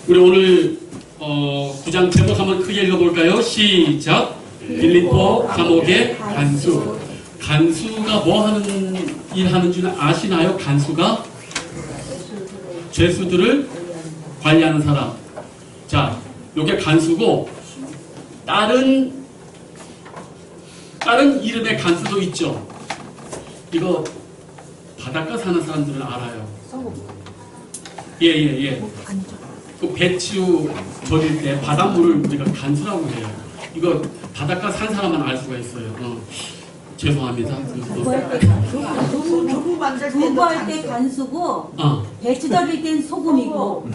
우리 오늘 9장 제목 한번 크게 읽어볼까요? 시작! 빌립보 감옥의 간수. 간수가 뭐 하는 일 하는 줄 아시나요? 간수가 죄수들을 관리하는 사람. 자, 요게 간수고 다른 이름의 간수도 있죠. 이거 바닷가 사는 사람들은 알아요. 예. 그 배추 절일 때 바닷물을 우리가 간수라고 해요. 이거 바닷가 산 사람만 알 수가 있어요. 죄송합니다. 두부할 때 간수고 배추 절일 땐 소금이고.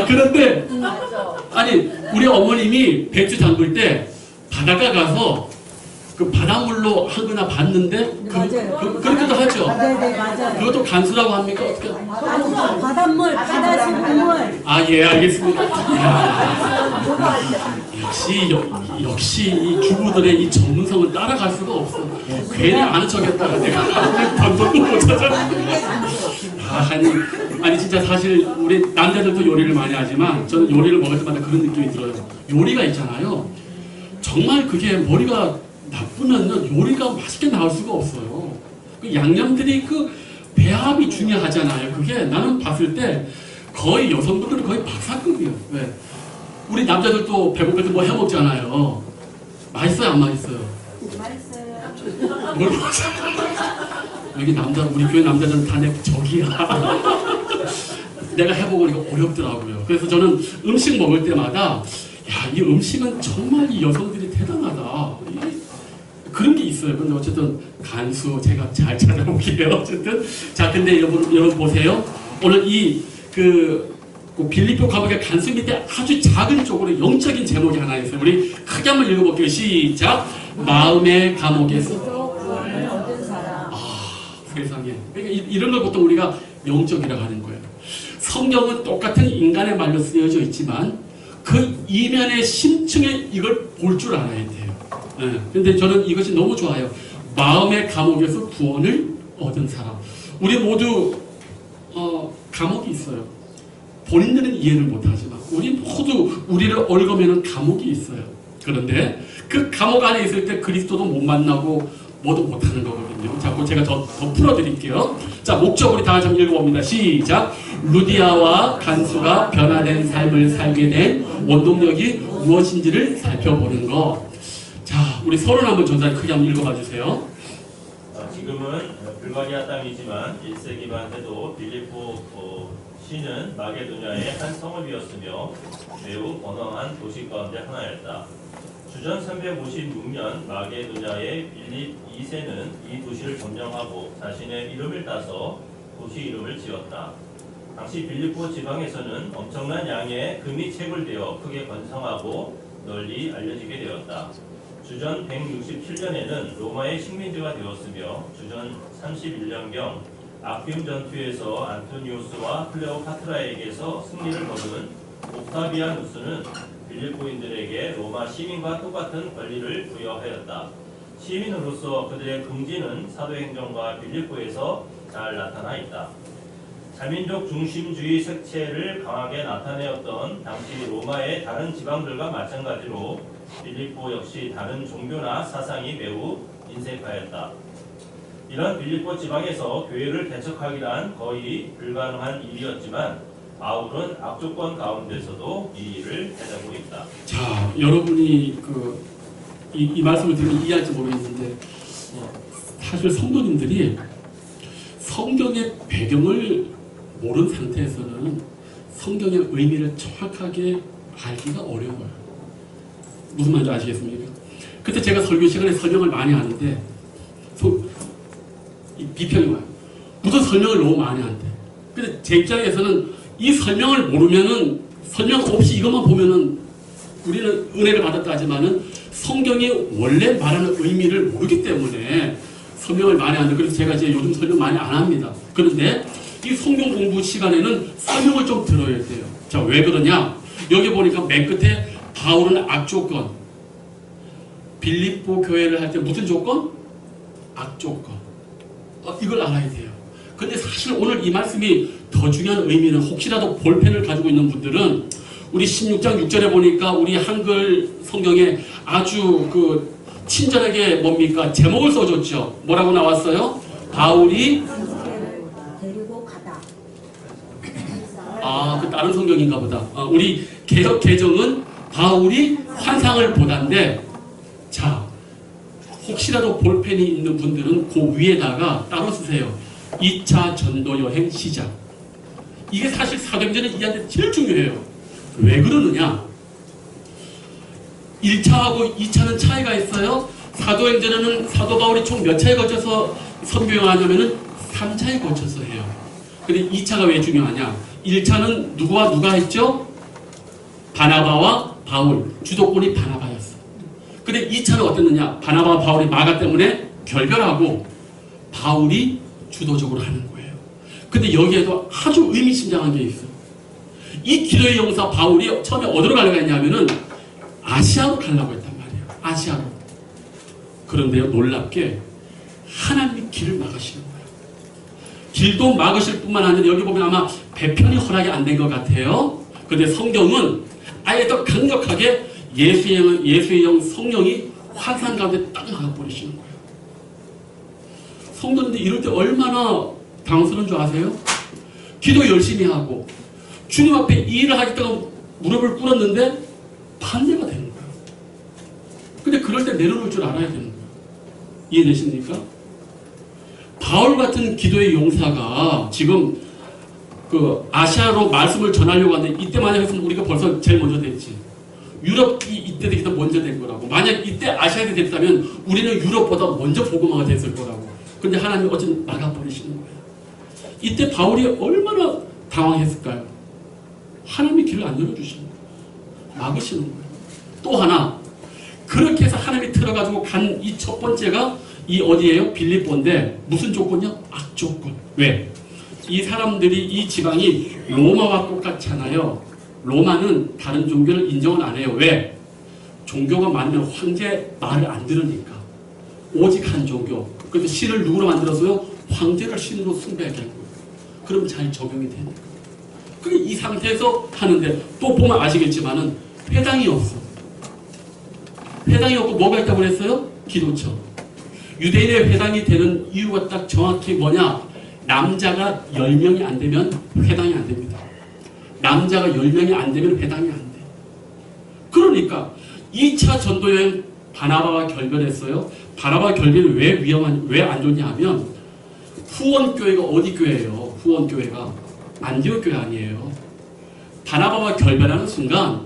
그런데 아니 우리 어머님이 배추 담글 때 바닷가 가서 그 바닷물로 하거나 봤는데 그렇게도 하죠. 네네 맞아요. 그것도 간수라고 합니까? 어떻게? 바닷물, 바다 소금물. 예, 알겠습니다. 역시 이 주부들의 이 전문성을 따라갈 수가 없어. 괜히 아는 척했다가 내가 번번도 못 찾아. 아니 진짜 사실 우리 남자들도 요리를 많이 하지만 저는 요리를 먹을 때마다 그런 느낌이 들어요. 요리가 있잖아요. 정말 그게 머리가 나쁘면 요리가 맛있게 나올 수가 없어요. 그 양념들이 그 배합이 중요하잖아요. 그게 나는 봤을 때 거의 여성분들은 거의 박사급이에요. 왜? 우리 남자들도 배고플 때 뭐 해먹잖아요. 맛있어요? 안 맛있어요? 맛있어요. 뭘 여기 우리 교회 남자들은 다 내 적이야. 내가 해보고 이거 어렵더라고요. 그래서 저는 음식 먹을 때마다 이 음식은 정말 이 여성들이 대단하다. 그런 게 있어요. 근데 어쨌든 간수 제가 잘 찾아볼게요. 어쨌든 자, 근데 여러분 보세요. 오늘 그 빌립보 감옥의 간수 밑에 아주 작은 쪽으로 영적인 제목이 하나 있어요. 우리 크게 한번 읽어볼게요. 시작. 마음의 감옥에서 구원을 얻은 사람. 세상에. 그러니까 이런 걸 보통 우리가 영적이라고 하는 거예요. 성경은 똑같은 인간의 말로 쓰여져 있지만 그 이면의 심층에 이걸 볼 줄 알아야 돼요. 근데 저는 이것이 너무 좋아요. 마음의 감옥에서 구원을 얻은 사람. 우리 모두 감옥이 있어요. 본인들은 이해를 못하지만 우리 모두 우리를 얽어매는 감옥이 있어요. 그런데 그 감옥 안에 있을 때 그리스도도 못 만나고 뭐도 못하는 거거든요. 자, 그거 제가 더 풀어드릴게요. 자, 목적 우리 다 같이 한번 읽어봅니다. 시작. 루디아와 간수가 변화된 삶을 살게 된 원동력이 무엇인지를 살펴보는 것. 자, 우리 서론 한번 전사를 크게 한번 읽어봐 주세요. 지금은 불가리아 땅이지만 1세기만 해도 빌립보 시는 마게도냐의 한 성읍이었으며 매우 번화한 도시 가운데 하나였다. 주전 356년 마게도냐의 빌립 2세는 이 도시를 점령하고 자신의 이름을 따서 도시 이름을 지었다. 당시 빌립보 지방에서는 엄청난 양의 금이 채굴되어 크게 번성하고 널리 알려지게 되었다. 주전 167년에는 로마의 식민지가 되었으며 주전 31년경 아퀴움 전투에서 안토니우스와 클레오파트라에게서 승리를 거둔 옥타비아누스는 빌립보인들에게 로마 시민과 똑같은 권리를 부여하였다. 시민으로서 그들의 긍지는 사도행전과 빌립보에서 잘 나타나 있다. 자민족 중심주의 색채를 강하게 나타내었던 당시 로마의 다른 지방들과 마찬가지로 빌립보 역시 다른 종교나 사상이 매우 인색하였다. 이런 빌립보 지방에서 교회를 개척하기란 거의 불가능한 일이었지만 바울은 악조건 가운데서도 이 일을 해내고 있다. 자, 여러분이 이 말씀을 들으면 이해할지 모르겠는데 사실 성도님들이 성경의 배경을 모르는 상태에서는 성경의 의미를 정확하게 알기가 어려워요. 무슨 말인지 아시겠습니까? 그때 제가 설교 시간에 설명을 많이 하는데 비평이 와요. 무슨 설명을 너무 많이 한대. 근데 제 입장에서는 이 설명을 모르면은 설명 없이 이것만 보면은 우리는 은혜를 받았다 하지만은 성경이 원래 말하는 의미를 모르기 때문에 설명을 많이 하는데 그래서 제가 이제 요즘 설명 많이 안 합니다. 그런데 이 성경 공부 시간에는 설명을 좀 들어야 돼요. 자, 왜 그러냐? 여기 보니까 맨 끝에 바울은 악조건. 빌립보 교회를 할 때 무슨 조건? 악조건. 이걸 알아야 돼요. 근데 사실 오늘 이 말씀이 더 더 중요한 의미는 혹시라도 볼펜을 가지고 있는 분들은 우리 16장 6절에 보니까 우리 한글 성경에 아주 그 친절하게 뭡니까? 제목을 써줬죠. 뭐라고 나왔어요? 바울이 데리고 가다. 그 다른 성경인가 보다. 우리 개역 개정은 바울이 환상을 보다인데, 자, 혹시라도 볼펜이 있는 분들은 그 위에다가 따로 쓰세요. 2차 전도 여행 시작. 이게 사실 사도행전은 이한테 제일 중요해요. 왜 그러느냐? 1차하고 2차는 차이가 있어요. 사도행전에는 사도 바울이 총 몇 차에 거쳐서 선교행하냐면은 3차에 거쳐서 해요. 근데 2차가 왜 중요하냐? 1차는 누구와 누가 했죠? 바나바와 바울. 주도권이 바나바였어. 근데 2차는 어땠느냐? 바나바와 바울이 마가 때문에 결별하고 바울이 주도적으로 하는 거예요. 근데 여기에도 아주 의미심장한 게 있어요. 이 기도의 용사 바울이 처음에 어디로 가려고 했냐면은 아시아로 가려고 했단 말이에요. 아시아로. 그런데요, 놀랍게 하나님이 길을 막으시는 거예요. 길도 막으실 뿐만 아니라 여기 보면 아마 배편이 허락이 안 된 것 같아요. 그런데 성경은 아예 더 강력하게 예수의 영 성령이 환상 가운데 딱 막아버리시는 거예요. 성도인데 이럴 때 얼마나 당황스러운 줄 아세요? 기도 열심히 하고 주님 앞에 이 일을 하겠다고 무릎을 꿇었는데 반대가 되는 거예요. 근데 그럴 때 내려놓을 줄 알아야 되는 거예요. 이해되십니까? 바울 같은 기도의 용사가 지금 그 아시아로 말씀을 전하려고 하는데 이때 만약 했으면 우리가 벌써 제일 먼저 됐지. 유럽이 이때 되기 더 먼저 된 거라고. 만약 이때 아시아에 됐다면 우리는 유럽보다 먼저 복음화가 됐을 거라고. 근데 하나님이 어쨌든 막아버리시는 거예요. 이때 바울이 얼마나 당황했을까요? 하나님이 길을 안 열어주시는 거예요. 막으시는 거예요. 또 하나, 그렇게 해서 하나님이 틀어가지고 간 이 첫 번째가 이 어디예요? 빌립보인데 무슨 조건이요? 악조건. 왜? 이 사람들이 이 지방이 로마와 똑같잖아요. 로마는 다른 종교를 인정을 안 해요. 왜? 종교가 많으면 황제 말을 안 들으니까. 오직 한 종교. 그래서 신을 누구로 만들었어요? 황제를 신으로 숭배하게 한 거예요. 그럼 잘 적용이 되니까. 그게 이 상태에서 하는데 또 보면 아시겠지만은 회당이 없어. 회당이 없고 뭐가 있다고 그랬어요? 기도처. 유대인의 회당이 되는 이유가 딱 정확히 뭐냐? 남자가 10명이 안 되면 회당이 안 됩니다. 남자가 10명이 안 되면 회당이 안 돼. 그러니까 2차 전도여행 바나바와 결별했어요. 바나바와 결별이 왜 안 좋냐 하면 후원교회가 어디 교회예요? 후원교회가 안디옥 교회 아니에요. 바나바와 결별하는 순간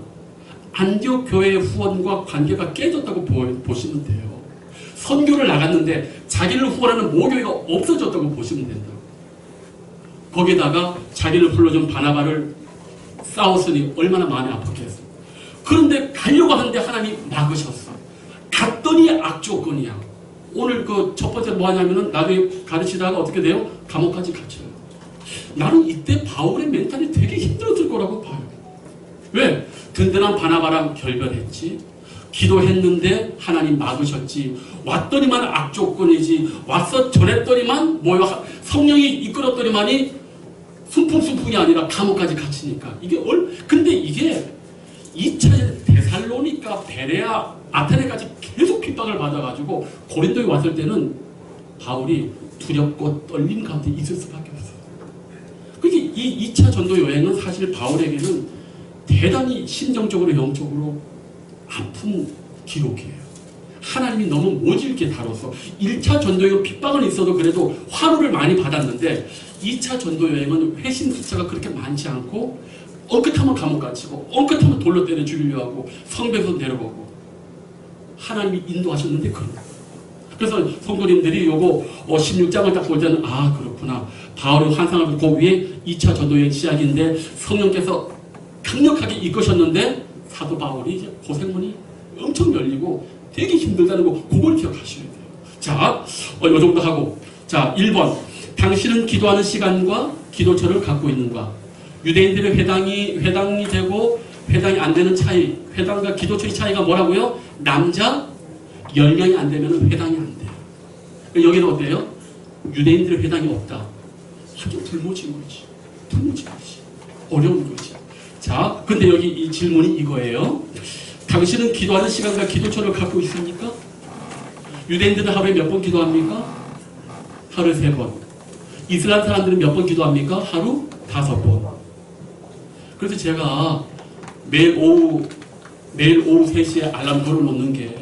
안디옥 교회의 후원과 관계가 깨졌다고 보시면 돼요. 선교를 나갔는데 자기를 후원하는 모교회가 없어졌다고 보시면 된다고. 거기다가 자기를 불러준 바나바를 싸웠으니 얼마나 마음이 아팠겠어. 그런데 가려고 하는데 하나님이 막으셨어. 갔더니 악조건이야. 오늘 그 첫 번째 뭐 하냐면은 나중에 가르치다가 어떻게 돼요? 감옥까지 갇혀요. 나는 이때 바울의 멘탈이 되게 힘들었을 거라고 봐요. 왜? 든든한 바나바랑 결별했지. 기도했는데 하나님 막으셨지. 왔더니만 악조건이지. 와서 전했더니만 뭐요? 성령이 이끌었더니만이 순풍순풍이 아니라 감옥까지 갇히니까. 근데 이게 2차 데살로니가, 베레아, 아테네까지 계속 핍박을 받아가지고 고린도에 왔을 때는 바울이 두렵고 떨림 가운데 있을 수밖에 없어요. 그러니까 이 2차 전도 여행은 사실 바울에게는 대단히 심정적으로 영적으로 아픈 기록이에요. 하나님이 너무 모질게 다뤄서 1차 전도여행은 핍박은 있어도 그래도 화루를 많이 받았는데 2차 전도여행은 회심 숫자가 그렇게 많지 않고 엉끗하면 감옥 갇히고 엉끗하면 돌로 때려 죽이려 하고 성벽에서 내려보고 하나님이 인도하셨는데 그런 거예요. 그래서 성도님들이 요거 16장을 딱 볼 때는 아 그렇구나. 바울의 환상을 보고 그 위에 2차 전도여행 시작인데 성령께서 강력하게 이끄셨는데 사도 바울이 이제 고생문이 엄청 열리고 되게 힘들다는 거 그걸 기억하셔야 돼요. 자, 요 정도 하고 자 1번 당신은 기도하는 시간과 기도처를 갖고 있는가? 유대인들의 회당이 되고 회당이 안 되는 차이, 회당과 기도처의 차이가 뭐라고요? 남자 10명이 안 되면 회당이 안 돼요. 여기는 어때요? 유대인들의 회당이 없다. 하긴 들모진 거지. 도무지 어려운 거지. 자, 근데 여기 이 질문이 이거예요. 당신은 기도하는 시간과 기도처를 갖고 있습니까? 유대인들은 하루에 몇 번 기도합니까? 하루에 3번. 이슬람 사람들은 몇 번 기도합니까? 하루 5번. 그래서 제가 매일 오후 3시에 알람 걸어놓는 게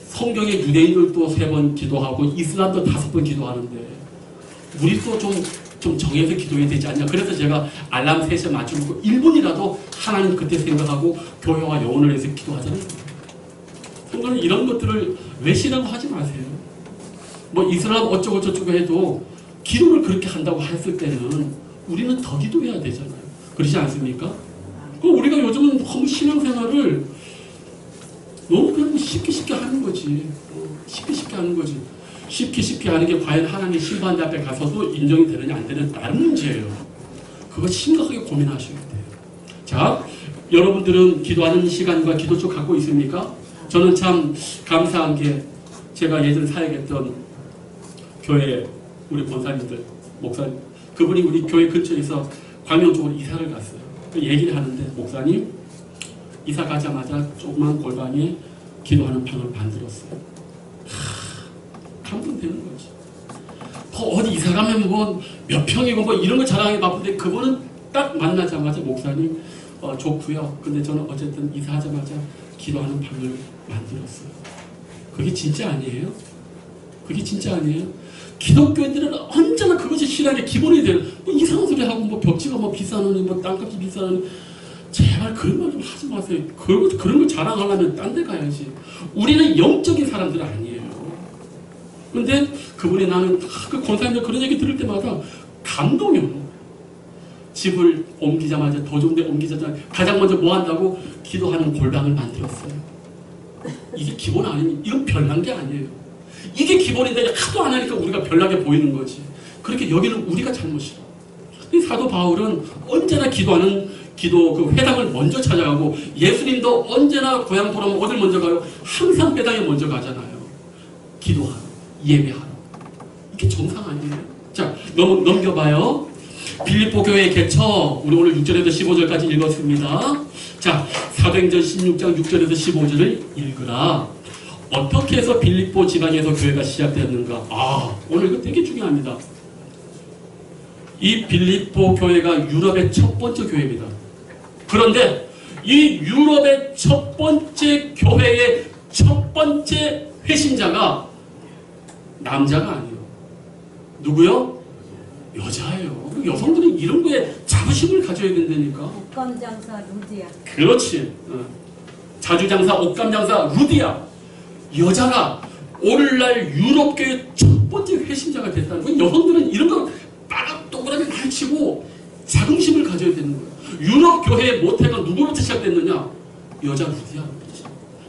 성경에 유대인들도 3번 기도하고 이슬람도 5번 기도하는데 우리 또 좀 정해서 기도해야 되지 않냐. 그래서 제가 알람 3시에 맞춰놓고 1분이라도 하나님 그때 생각하고 교회와 영혼을 위해서 기도하잖아요. 성경은 이런 것들을 외시라고 하지 마세요. 뭐 이슬람 어쩌고 저쩌고 해도 기도를 그렇게 한다고 했을 때는 우리는 더 기도해야 되잖아요. 그렇지 않습니까? 우리가 요즘은 너무 신앙생활을 너무 그냥 쉽게 하는 거지. 쉽게 하는 거지. 쉽게 하는 게 과연 하나님의 심판대 앞에 가서도 인정이 되느냐 안 되느냐 다른 문제예요. 그거 심각하게 고민하셔야 돼요. 자, 여러분들은 기도하는 시간과 기도처 갖고 있습니까? 저는 참 감사한 게 제가 예전 사역했던 교회 우리 권사님들, 목사님, 그분이 우리 교회 근처에서 광명 쪽으로 이사를 갔어요. 얘기를 하는데 목사님 이사 가자마자 조그만 골방에 기도하는 방을 만들었어요. 감동되는 거지. 어디 이사 가면 뭐 몇 평이고 뭐 이런 거 자랑하기 바쁜데 그분은 딱 만나자마자 목사님 좋고요. 근데 저는 어쨌든 이사하자마자 기도하는 방을 만들었어요. 그게 진짜 아니에요? 그게 진짜 아니에요? 기독교인들은 언제나 그것이 신앙의 기본이 돼요. 뭐 이상한 소리 하고 뭐 벽지가 뭐 비싸느니 뭐 땅값이 비싸느니 제발 그런 말 좀 하지 마세요. 그런 거 자랑하려면 딴 데 가야지. 우리는 영적인 사람들은 아니에요. 근데 그분이 나는 그 권사님들 그런 얘기 들을 때마다 감동이요. 집을 옮기자마자 더 좋은 데 옮기자마자 가장 먼저 뭐 한다고? 기도하는 골방을 만들었어요. 이게 기본 아니니? 이건 별난 게 아니에요. 이게 기본인데 하도 안 하니까 우리가 별나게 보이는 거지. 그렇게 여기는 우리가 잘못이야. 사도 바울은 언제나 기도하는 기도 그 회당을 먼저 찾아가고 예수님도 언제나 고향 돌아오면 어딜 먼저 가요? 항상 회당에 먼저 가잖아요. 기도하러, 예배하러. 이게 정상 아니에요? 자, 넘겨봐요. 빌립보 교회의 개처, 우리 오늘 6절에서 15절까지 읽었습니다. 자, 사도행전 16장 6절에서 15절을 읽으라. 어떻게 해서 빌립보 지방에서 교회가 시작되었는가? 오늘 이거 되게 중요합니다. 이 빌립보 교회가 유럽의 첫 번째 교회입니다. 그런데 이 유럽의 첫 번째 교회의 첫 번째 회신자가 남자가 아니에요. 누구요? 여자예요. 여성들은 이런 거에 자부심을 가져야 된다니까. 옷감장사 루디아. 그렇지. 자주장사, 옷감장사 루디아. 여자가 오늘날 유럽교회 첫 번째 회신자가 됐다는 거예요. 여성들은 이런 거 빠르게 동그라미 많이 치고 자긍심을 가져야 되는 거예요. 유럽 교회의 모태가 누구로부터 시작됐느냐? 여자 루디아.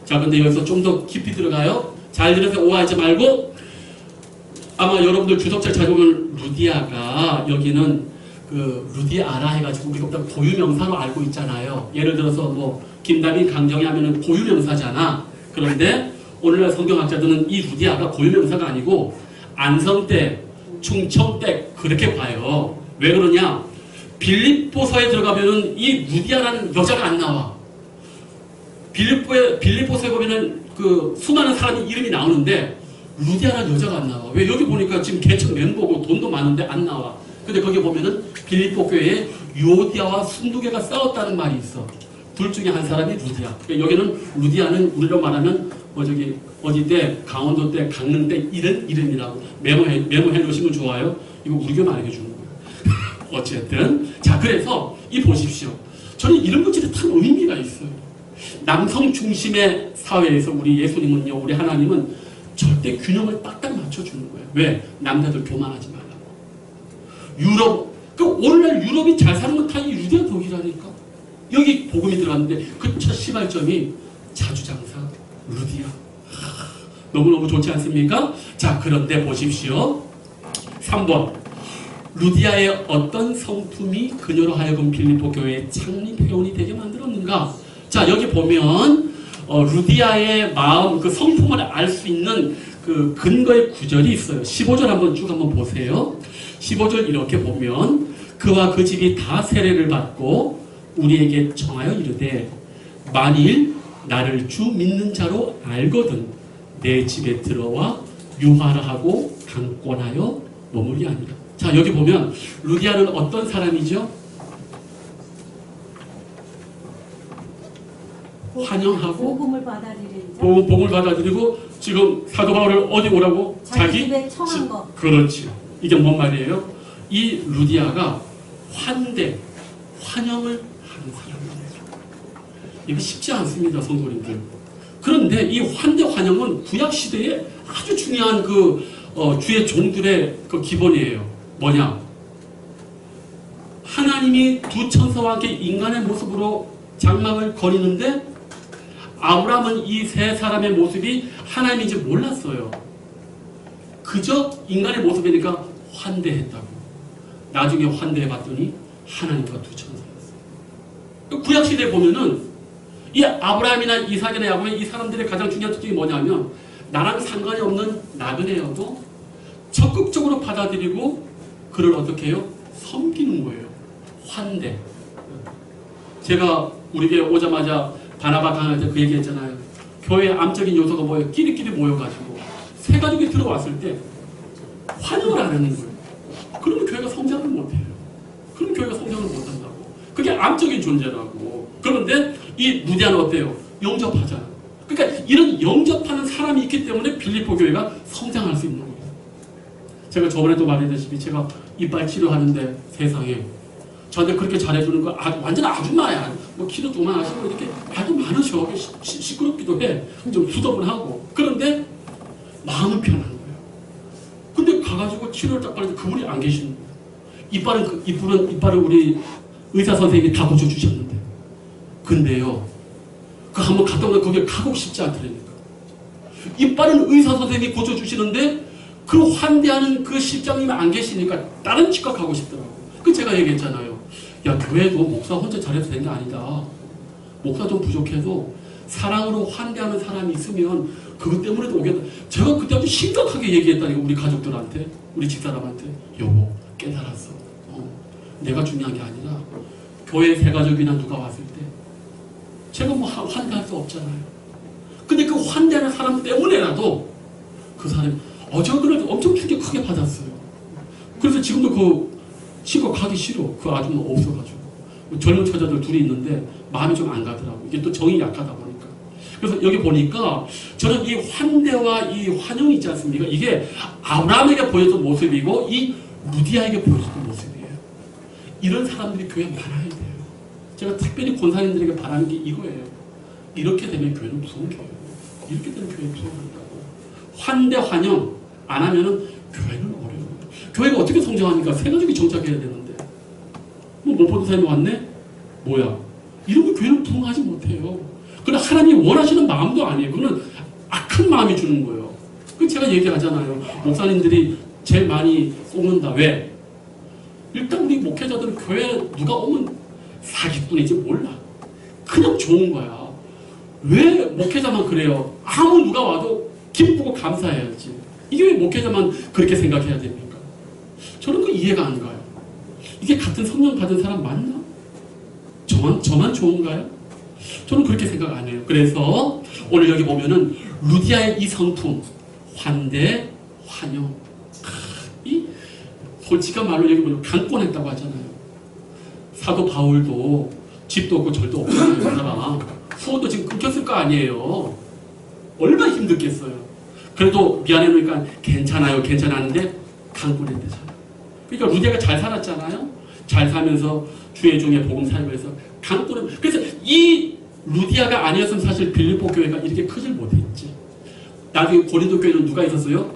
자, 근데 여기서 좀 더 깊이 들어가요. 잘 들으세요. 오해하지 말고. 아마 여러분들 주석책 찾아보면 루디아가 여기는 그 루디아라 해가지고 우리가 고유명사로 알고 있잖아요. 예를 들어서 뭐 김다빈, 강정희 하면은 고유명사잖아. 그런데 오늘날 성경학자들은 이 루디아가 고유명사가 아니고 안성 때, 충청 때 그렇게 봐요. 왜 그러냐? 빌립보서에 들어가면은 이 루디아라는 여자가 안 나와. 빌립보서에 보면은 그 수많은 사람이 이름이 나오는데 루디아라는 여자가 안 나와. 왜? 여기 보니까 지금 개척 멤버고 돈도 많은데 안 나와. 근데 거기 보면은 빌립보 교회에 유오디아와 순두개가 싸웠다는 말이 있어. 둘 중에 한 사람이 루디아. 그러니까 여기는 루디아는 우리로 말하면 뭐 저기 어디 때 강원도 때 강릉 때 이런 이름이라고 메모해 놓으시면 좋아요. 이거 우리 교만 알려주는 거예요. 어쨌든 자, 그래서 이 보십시오. 저는 이런 것들이 참 의미가 있어요. 남성 중심의 사회에서 우리 예수님은요, 우리 하나님은 절대 균형을 딱딱 맞춰주는 거예요. 왜? 남자들 교만하지 말라고. 오늘날 유럽이 잘 사는 건 다 이 유대인 독이라니까. 여기 복음이 들어갔는데 그 첫 시발점이 자주장사 루디아. 너무너무 좋지 않습니까? 자, 그런데 보십시오. 3번. 루디아의 어떤 성품이 그녀로 하여금 빌립보 교회의 창립 회원이 되게 만들었는가? 자, 여기 보면 루디아의 마음, 그 성품을 알 수 있는 그 근거의 구절이 있어요. 15절 한번 쭉 한번 보세요. 15절 이렇게 보면 그와 그 집이 다 세례를 받고 우리에게 청하여 이르되 만일 나를 주 믿는 자로 알거든 내 집에 들어와 유하라 하고 강권하여 머물게 합니다. 자, 여기 보면 루디아는 어떤 사람이죠? 환영하고 복음을 받아들이는 자. 복음을 받아들이고 지금 사도 바울을 어디 오라고? 자기 집에 청한 거. 그렇지. 이게 뭔 말이에요? 이 루디아가 환영을 하는 사람이에요. 이게 쉽지 않습니다, 성도님들. 그런데 이 환영은 구약 시대에 아주 중요한 주의 종들의 그 기본이에요. 뭐냐? 하나님이 두 천사와 함께 인간의 모습으로 장막을 거리는데 아브라함은 이 세 사람의 모습이 하나님인지 몰랐어요. 그저 인간의 모습이니까 환대했다고. 나중에 환대해봤더니 하나님과 두 천사였어요. 구약시대에 보면은 이 아브라함이나 이삭이나 야곱의 이 사람들의 가장 중요한 특징이 뭐냐면 나랑 상관이 없는 나그네여도 적극적으로 받아들이고 그를 어떻게 해요? 섬기는 거예요. 환대. 제가 우리 교회 오자마자 바나바 강할 때 그 얘기했잖아요. 교회의 암적인 요소가 뭐예요? 끼리끼리 모여가지고 새 가족이 들어왔을 때 환영을 안 하는 거예요. 그러면 교회가 성장을 못해요. 그럼 교회가 성장을 못한다고. 그게 암적인 존재라고. 그런데 이 루디아는 어때요? 영접하잖아요. 그러니까 이런 영접하는 사람이 있기 때문에 빌립보 교회가 성장할 수 있는 거예요. 제가 저번에도 말했다시피 제가 이빨 치료하는데 세상에 저한테 그렇게 잘해주는 거 완전 아줌마야. 뭐 키도 조만하시고 이렇게 말도 많으셔. 시끄럽기도 해. 좀 수더분하고. 그런데 마음은 편한 거예요. 근데 가가지고 치료를 딱 받는데 그분이 안 계시는 거예요. 이빨을 우리 의사 선생님이 다 고쳐주셨는데. 근데요. 그 한번 갔다 오면 거기에 가고 싶지 않더라니까. 이빨은 의사 선생님이 고쳐주시는데 그 환대하는 그 실장님이 안 계시니까 다른 치과 가고 싶더라고. 그 제가 얘기했잖아요. 야, 교회도 목사 혼자 잘해도 되는 게 아니다. 목사 좀 부족해도 사랑으로 환대하는 사람이 있으면 그것 때문에도 오겠다. 제가 그때 아주 심각하게 얘기했다니까. 우리 가족들한테, 우리 집사람한테. 여보, 깨달았어. 내가 중요한 게 아니라 교회 새 가족이나 누가 왔을 때 제가 뭐 환대할 수 없잖아요. 근데 그 환대하는 사람 때문에라도 그 사람이 제가 그날 엄청 충격 크게 받았어요. 그래서 지금도 그 치과 가기 싫어. 그 아줌마 없어가지고. 젊은 처자들 둘이 있는데 마음이 좀 안 가더라고. 이게 또 정이 약하다 보니까. 그래서 여기 보니까 저는 이 환대와 이 환영이 있지 않습니까? 이게 아브라함에게 보였던 모습이고 이 루디아에게 보였던 모습이에요. 이런 사람들이 교회에 많아야 돼요. 제가 특별히 권사님들에게 바라는 게 이거예요. 이렇게 되면 교회는 무서운 교회예요. 이렇게 되면 교회 무서워한다고. 환대, 환영 안 하면은 교회는 어려워요. 교회가 어떻게 성장합니까? 새 가족이 정착해야 되는데. 뭐 못 보는 사람이 왔네? 뭐야? 이런 거 교회는 부응하지 못해요. 그러나 하나님이 원하시는 마음도 아니에요. 그거는 악한 마음이 주는 거예요. 그 제가 얘기하잖아요. 목사님들이 제일 많이 쏘는다. 왜? 일단 우리 목회자들은 교회에 누가 오면 사기꾼인지 몰라. 그냥 좋은 거야. 왜 목회자만 그래요? 아무 누가 와도 기쁘고 감사해야지. 이게 왜 목회자만 그렇게 생각해야 됩니까? 저는 그 이해가 안 가요. 이게 같은 성령 받은 사람 맞나? 저만 좋은가요? 저는 그렇게 생각 안 해요. 그래서 오늘 여기 보면은 루디아의 이 성품, 환대, 환영. 이 솔직한 말로 여기 보면 강권했다고 하잖아요. 사도 바울도 집도 없고 절도 없잖아요. 그 사람. 수호도 지금 끊겼을 거 아니에요. 얼마나 힘들겠어요. 그래도 미안해니까 괜찮아요. 괜찮았는데 강권했대잖아요. 그러니까 루디아가 잘 살았잖아요. 잘 살면서 주의 종의 복음 사역을 해서 강권을. 그래서 이 루디아가 아니었으면 사실 빌립보 교회가 이렇게 크질 못했지. 나중에 고린도 교회는 누가 있었어요?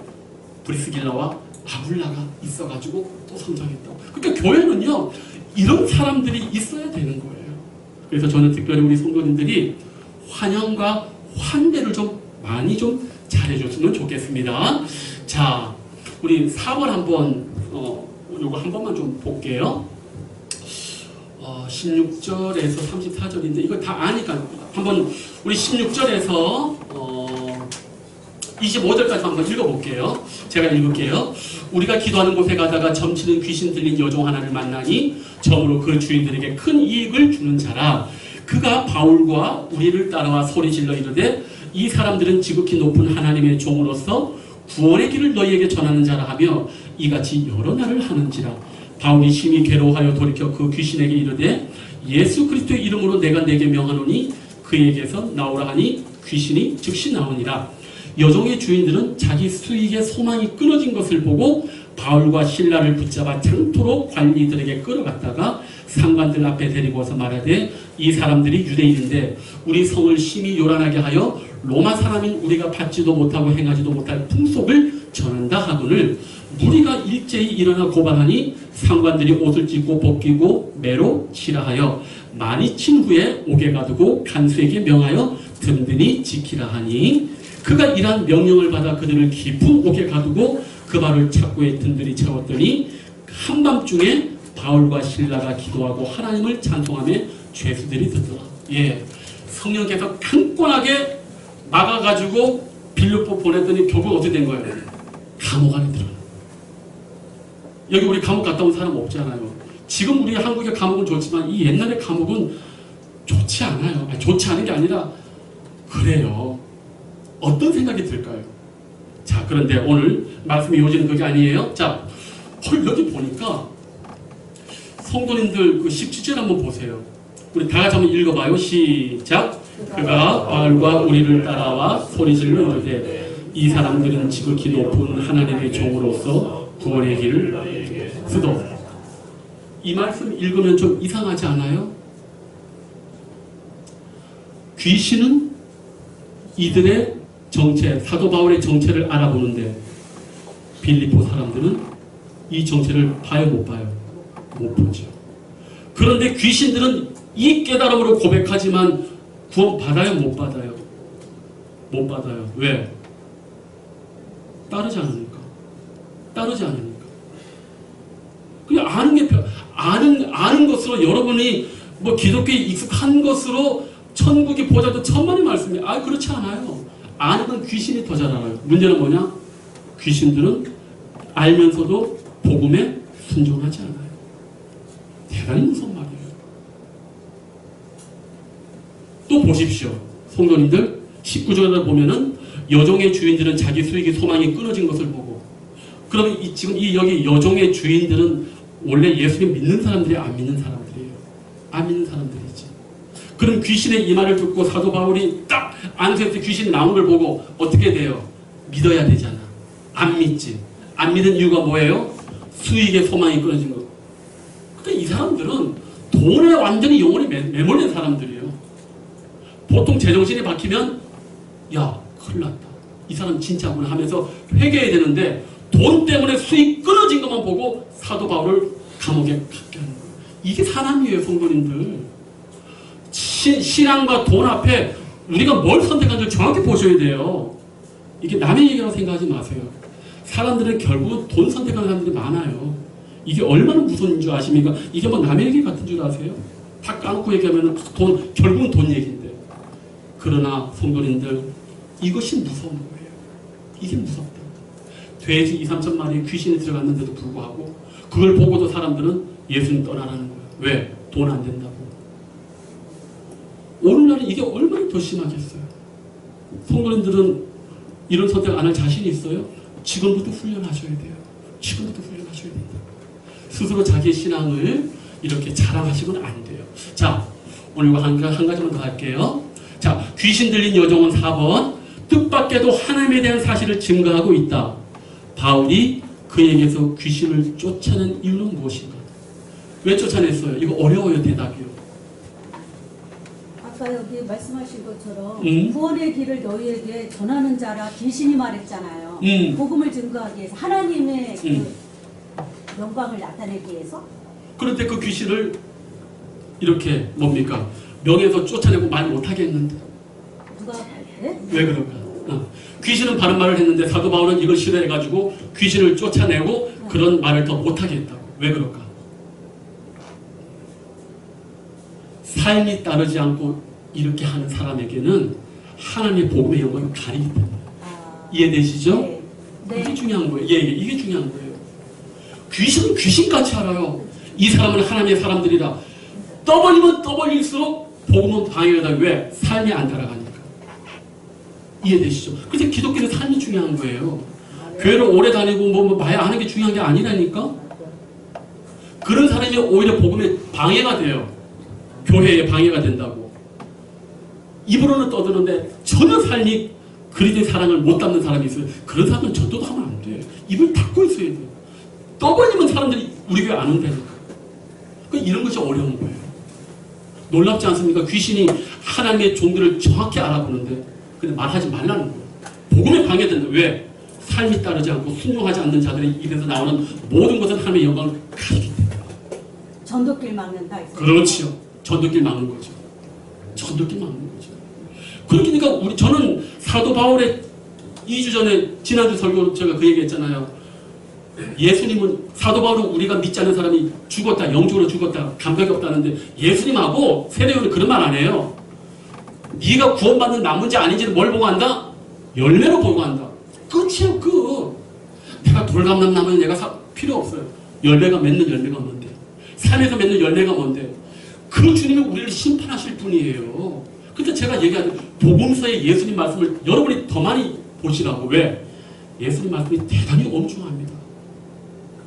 브리스길라와 아굴라가 있어가지고 또 성장했다고. 그러니까 교회는요 이런 사람들이 있어야 되는 거예요. 그래서 저는 특별히 우리 성도님들이 환영과 환대를 좀 많이 좀 잘해줬으면 좋겠습니다. 자, 우리 4번 한번 요거 한 번만 좀 볼게요. 16절에서 34절인데 이거 다 아니까 한번 우리 16절에서 25절까지 한번 읽어볼게요. 제가 읽을게요. 우리가 기도하는 곳에 가다가 점치는 귀신 들린 여종 하나를 만나니 점으로 그 주인들에게 큰 이익을 주는 자라. 그가 바울과 우리를 따라와 소리질러 이르되 이 사람들은 지극히 높은 하나님의 종으로서 구원의 길을 너희에게 전하는 자라 하며 이같이 여러 날을 하는지라. 바울이 심히 괴로워하여 돌이켜 그 귀신에게 이르되 예수 그리스도의 이름으로 내가 네게 명하노니 그에게서 나오라 하니 귀신이 즉시 나오니라. 여종의 주인들은 자기 수익의 소망이 끊어진 것을 보고 바울과 실라를 붙잡아 장토로 관리들에게 끌어갔다가 상관들 앞에 데리고 와서 말하되 이 사람들이 유대인인데 우리 성을 심히 요란하게 하여 로마 사람인 우리가 받지도 못하고 행하지도 못할 풍속을 전한다 하거늘 무리가 일제히 일어나 고발하니 상관들이 옷을 찢고 벗기고 매로 치라하여 많이 친 후에 옥에 가두고 간수에게 명하여 든든히 지키라 하니 그가 이러한 명령을 받아 그들을 깊은 옥에 가두고 그 발을 착고에 든든히 채웠더니 한밤중에 바울과 실라가 기도하고 하나님을 찬송하며 죄수들이 듣더라. 예, 성령께서 강권하게 막아가지고 빌립보 보냈더니 결국 어떻게 된 거예요? 감옥 안에 들어가. 여기 우리 감옥 갔다 온 사람 없잖아요. 지금 우리 한국의 감옥은 좋지만 이 옛날의 감옥은 좋지 않아요. 아니, 좋지 않은 게 아니라 그래요. 어떤 생각이 들까요? 자, 그런데 오늘 말씀의 요지는 그게 아니에요. 자, 여기 보니까 성도님들 그 17절 한번 보세요. 우리 다 같이 한번 읽어봐요. 시작. 그가 바울과 우리를 따라와 소리질러 이르되 이 사람들은 지극히 높은 하나님의 종으로서 구원의 길을 쓰도. 이 말씀 읽으면 좀 이상하지 않아요? 귀신은 이들의 정체, 사도 바울의 정체를 알아보는데 빌립보 사람들은 이 정체를 봐요, 못 봐요? 못 보죠. 그런데 귀신들은 이 깨달음으로 고백하지만 구원 받아요, 못 받아요? 못 받아요. 왜? 따르지 않으니까. 따르지 않으니까. 그냥 아는 것으로 여러분이 뭐 기독교에 익숙한 것으로 천국이 보자도 천만의 말씀이에요. 아, 그렇지 않아요. 아는 건 귀신이 더 잘 알아요. 문제는 뭐냐? 귀신들은 알면서도 복음에 순종하지 않아요. 대단히 무서운 말이에요. 또 보십시오. 성도님들 19절을 보면은 여종의 주인들은 자기 수익의 소망이 끊어진 것을 보고, 그러면 지금 여기 여종의 주인들은 원래 예수님 믿는 사람들이 안 믿는 사람들이에요. 안 믿는 사람들이지. 그럼 귀신의 이 말을 듣고 사도 바울이 딱 안에서 귀신이 나오는 걸 보고 어떻게 돼요? 믿어야 되잖아. 안 믿지. 안 믿는 이유가 뭐예요? 수익의 소망이 끊어진 거. 그러니까 이 사람들은 돈에 완전히 영혼이 매몰린 사람들이에요. 보통 제정신이 박히면 야, 큰일 났다. 이 사람 진짜구나 하면서 회개해야 되는데 돈 때문에 수익 끊어진 것만 보고 사도 바울을 감옥에 갖게 하는 거예요. 이게 사람이에요, 성도님들. 신앙과 돈 앞에 우리가 뭘 선택하는지 정확히 보셔야 돼요. 이게 남의 얘기라고 생각하지 마세요. 사람들은 결국 돈 선택하는 사람들이 많아요. 이게 얼마나 무서운 줄 아십니까? 이게 뭐 남의 얘기 같은 줄 아세요? 다 까놓고 얘기하면 결국은 돈 얘기인데. 그러나 성도님들, 이것이 무서운 거예요. 이게 무섭다. 돼지 2, 3천 마리에 귀신이 들어갔는데도 불구하고 그걸 보고도 사람들은 예수님 떠나라는 거예요. 왜? 돈 안 된다고. 오늘날은 이게 얼마나 더 심하겠어요. 성도님들은 이런 선택 안 할 자신이 있어요? 지금부터 훈련하셔야 돼요. 지금부터 훈련하셔야 된다. 스스로 자기의 신앙을 이렇게 자랑하시면 안 돼요. 자, 오늘 한 가지만 더 할게요. 자, 귀신 들린 여종은 4번. 뜻밖에도 하나님에 대한 사실을 증거하고 있다. 바울이 그에게서 귀신을 쫓아낸 이유는 무엇인가? 왜 쫓아냈어요? 이거 어려워요, 대답이요. 아까 여기 말씀하신 것처럼 구원의 길을 너희에게 전하는 자라 귀신이 말했잖아요. 복음을 증거하기 위해서 하나님의 그 영광을 나타내기 위해서. 그런데 그 귀신을 이렇게 뭡니까? 명예에서 쫓아내고 말 못하게 했는데. 누가 네? 왜 그럴까? 귀신은 바른 말을 했는데 사도 바울은 이걸 싫어해가지고 귀신을 쫓아내고 그런 말을 더 못하게 했다고. 왜 그럴까? 삶이 따르지 않고 이렇게 하는 사람에게는 하나님의 복음의 영광을 가리기 때문에. 이해되시죠? 네. 네. 이게 중요한 거예요. 예, 이게 중요한 거예요. 귀신은 귀신같이 알아요. 이 사람은 하나님의 사람들이라. 떠벌리면 떠벌릴수록 복음은 방해가 돼. 왜? 삶이 안 따라가니까. 이해되시죠? 그래서 기독교는 삶이 중요한 거예요. 교회를 오래 다니고 뭐 봐야 하는 게 중요한 게 아니라니까. 그런 사람이 오히려 복음에 방해가 돼요. 교회에 방해가 된다고. 입으로는 떠드는데 전혀 삶이 그리스도의 사랑을 못 담는 사람이 있어요. 그런 사람은 전도도 하면 안 돼. 입을 닫고 있어야 돼요. 떠벌리면 사람들이 우리 교회 안 온다니까. 그러니까 이런 것이 어려운 거예요. 놀랍지 않습니까? 귀신이 하나님의 종들을 정확히 알아보는데 근데 말하지 말라는 거예요. 복음에 방해된다. 왜? 삶이 따르지 않고 순종하지 않는 자들의 입에서 나오는 모든 것은 하나님의 영광을 가리기 때문에. 전도길 막는다. 그렇지요. 전도길 막는 거죠. 전도길 막는 거죠. 그러니까 저는 사도 바울의 2주 전에 지난주 설교로 제가 그 얘기했잖아요. 예수님은 사도 바울은 우리가 믿지 않는 사람이 죽었다, 영적으로 죽었다, 감각이 없다는데 예수님하고 세례요한은 그런 말 안 해요. 네가 구원받는 남은지 아닌지는 뭘 보고 한다? 열매로 보고 한다. 끝이에요. 끝. 내가 돌감람 나면 내가 필요 없어요. 열매가 맺는 열매가 뭔데? 산에서 맺는 열매가 뭔데? 그 주님이 우리를 심판하실 분이에요. 그래서 제가 얘기하는 복음서의 예수님 말씀을 여러분이 더 많이 보시라고. 왜? 예수님 말씀이 대단히 엄중합니다.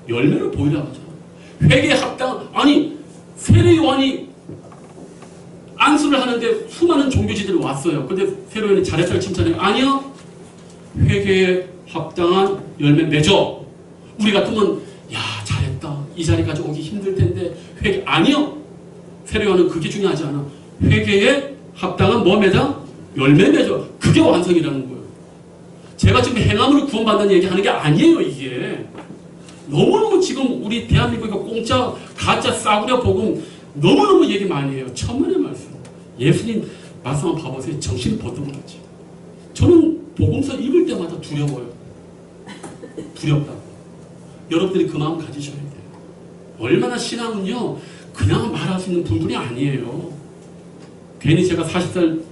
열매를 보이라고 하죠. 회개에 합당, 아니 세례 요한이 안수를 하는데 수많은 종교지들이 왔어요. 근데 세례 요한이 잘했다고 칭찬해요. 아니요. 회개에 합당한 열매 맺어. 우리 같으면 야 잘했다. 이 자리까지 오기 힘들 텐데 회개 아니요. 세례 요한은 그게 중요하지 않아. 회개에 합당한 뭐 맺어? 열매 맺어. 그게 완성이라는 거예요. 제가 지금 행함으로 구원받는 얘기하는 게 아니에요. 이게 너무너무 지금 우리 대한민국이 공짜 가짜 싸구려 복음 너무너무 얘기 많이 해요. 천만의 말씀. 예수님 말씀 한번 봐보세요. 정신 버둥하지. 저는 복음서 읽을 때마다 두려워요. 두렵다고. 여러분들이 그 마음 가지셔야 돼요. 얼마나 신앙은요 그냥 말할 수 있는 분들이 아니에요. 괜히 제가 40살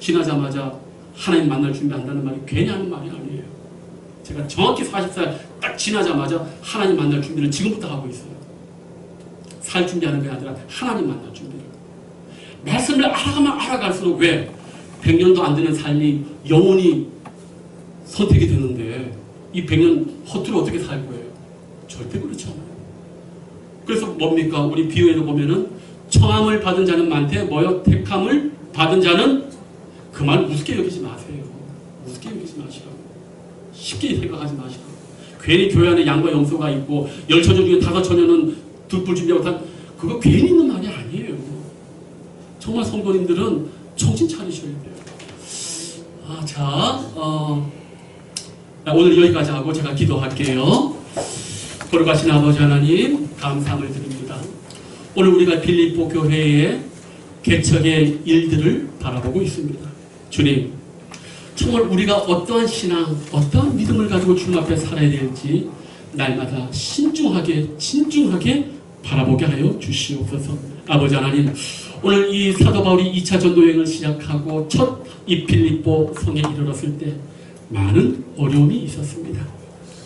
지나자마자 하나님 만날 준비한다는 말이 괜히 하는 말이 아니에요. 제가 정확히 40살 딱 지나자마자 하나님 만날 준비를 지금부터 하고 있어요. 살 준비하는 게 아니라 하나님 만날 준비를. 말씀을 알아가면 알아갈수록 왜? 100년도 안 되는 삶이 영원히 선택이 되는데 이 100년 허투루 어떻게 살 거예요? 절대 그렇지 않아요. 그래서 뭡니까? 우리 비유에도 보면은 청함을 받은 자는 많대 뭐요? 택함을 받은 자는 그 말 우습게 여기지 마세요. 우습게 여기지 마시라고. 쉽게 생각하지 마시라고. 괜히 교회 안에 양과 염소가 있고 10처녀 중에 5처녀는 득불 준비하고 다 그거 괜히 있는 말이 아니에요. 정말 성도님들은 정신 차리셔야 돼요. 오늘 여기까지 하고 제가 기도할게요. 거룩하신 아버지 하나님 감사함을 드립니다. 오늘 우리가 빌립보 교회의 개척의 일들을 바라보고 있습니다. 주님, 정말 우리가 어떠한 신앙, 어떠한 믿음을 가지고 주님 앞에 살아야 될지 날마다 신중하게 진중하게 바라보게 하여 주시옵소서. 아버지 하나님, 오늘 이 사도 바울이 2차 전도 여행을 시작하고 첫 이 빌립보 성에 이르렀을 때 많은 어려움이 있었습니다.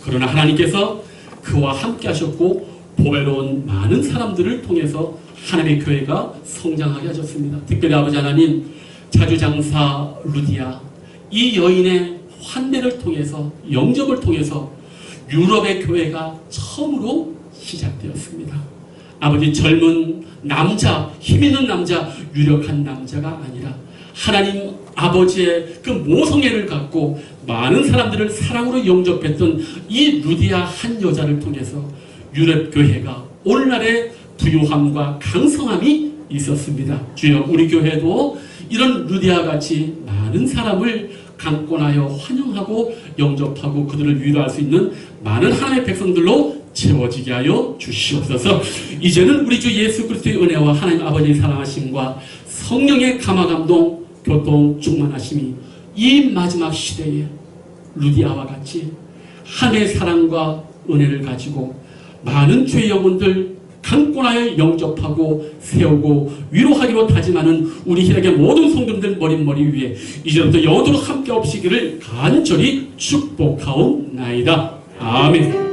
그러나 하나님께서 그와 함께 하셨고 보배로운 많은 사람들을 통해서 하나님의 교회가 성장하게 하셨습니다. 특별히 아버지 하나님, 자주장사 루디아 이 여인의 환대를 통해서 영접을 통해서 유럽의 교회가 처음으로 시작되었습니다. 아버지, 젊은 남자, 힘있는 남자, 유력한 남자가 아니라 하나님 아버지의 그 모성애를 갖고 많은 사람들을 사랑으로 영접했던 이 루디아 한 여자를 통해서 유럽 교회가 오늘날의 부유함과 강성함이 있었습니다. 주여, 우리 교회도 이런 루디아 같이 많은 사람을 강권하여 환영하고 영접하고 그들을 위로할 수 있는 많은 하나님의 백성들로 채워지게 하여 주시옵소서. 이제는 우리 주 예수 그리스도의 은혜와 하나님 아버지의 사랑하심과 성령의 감화감동 교통 충만하심이 이 마지막 시대에 루디아와 같이 하나님의 사랑과 은혜를 가지고 많은 죄의 영혼들 강권하여 영접하고 세우고 위로하기로 다짐하는 우리 희락의 모든 성도들 머릿머리 위에 이제부터 영원토록 함께 없시기를 간절히 축복하옵나이다. 아멘.